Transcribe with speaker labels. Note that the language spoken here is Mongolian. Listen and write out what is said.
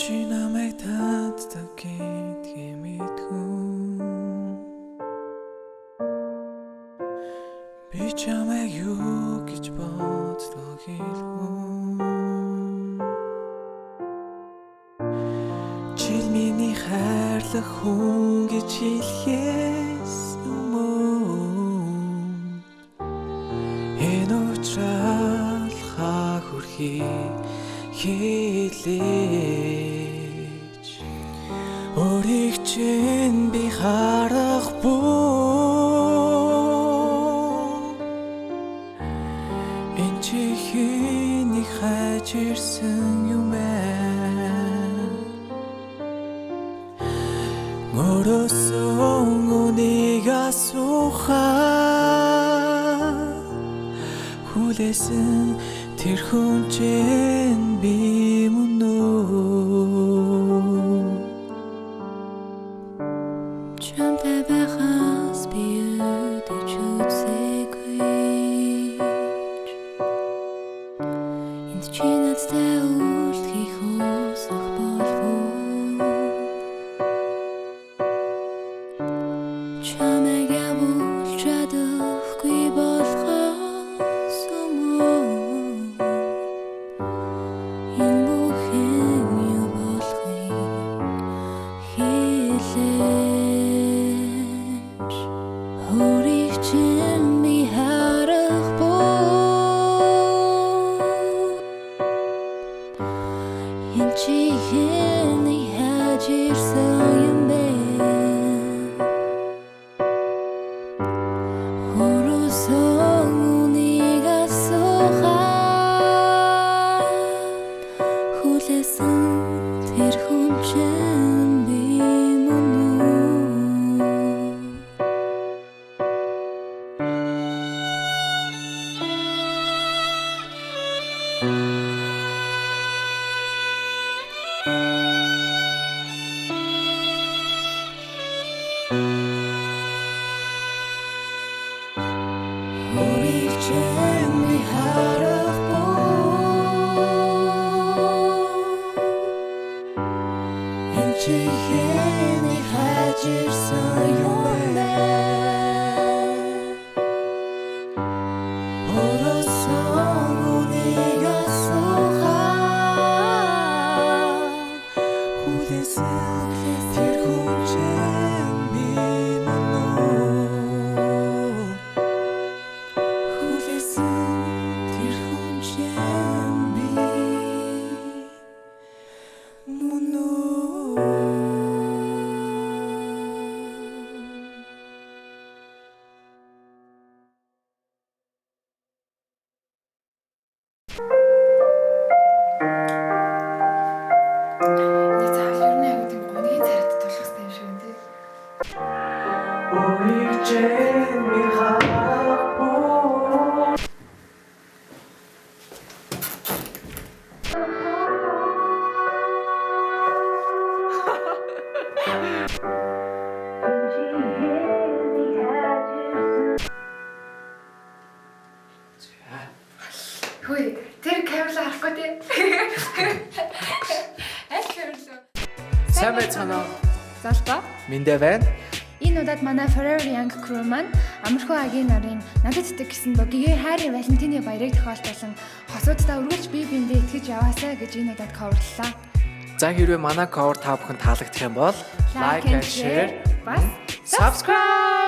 Speaker 1: Чи намайг тааддаг гэдгийг мэдгүй. Би чамайг юу гэж боддог хэлгүй. Чи миний хайрлах хүн гэж хэлхээс өмнө энэ уучрал хүрхийг хэлээч. Өөрийг чинь би харахгүй. Энэ чихэний хайж ирсэн юм байна. Мөрөөсөн үнийг асуухаа хүлээсэн тэр хүн чинь би мөн үү? Чамтай байхаас би өдөж үзээгүй. Энд чи надтай үлдэхийг хүсэх болов уу? Чамайг явуулж чадахгүй болохоос өмнө энэ бүхэн юу болохыг хэлээч. Өөрийг чинь би харахгүй. Энэ чихэний хайж ирсэн юм бэ. Мөрөөсөн үнийг асуухаа хүлээсэн тэр хүн чинь би мөн үү? Өөрийг чинь би харахгүй. Энэ чихэний хайж ирсэн юм байна. Мөрөөсөн үнийг асуухаа хүлээсэн тэр хүн чинь би мөн үү? Хүлээсэн тэр хүн чинь би мөн үү?
Speaker 2: Нэг цааш ер нь аягүй тийм гунигийн царайд тулах хэрэгтэй юм шиг байна тий.
Speaker 1: Өөрийг чинь би харахгүй.
Speaker 2: Хөөе, тэр камера харахгүй тий. Аль камера?
Speaker 1: Сайн байцгаана уу?
Speaker 2: Залбаа.
Speaker 1: Миндэ байна.
Speaker 2: Энэ удаад манай Forever Young crew маань Амархуу агийн нарын надад итгэх гэсэн богигийн хайрын Валентины баярыг тохиолдуулан хосуудтай өргөлж бие биендээ итгэж яваасаа гэж энэ удаад coverлаа.
Speaker 1: За хэрвээ манай cover та бүхэнд таалагдах юм бол
Speaker 2: Like and share бас
Speaker 1: subscribe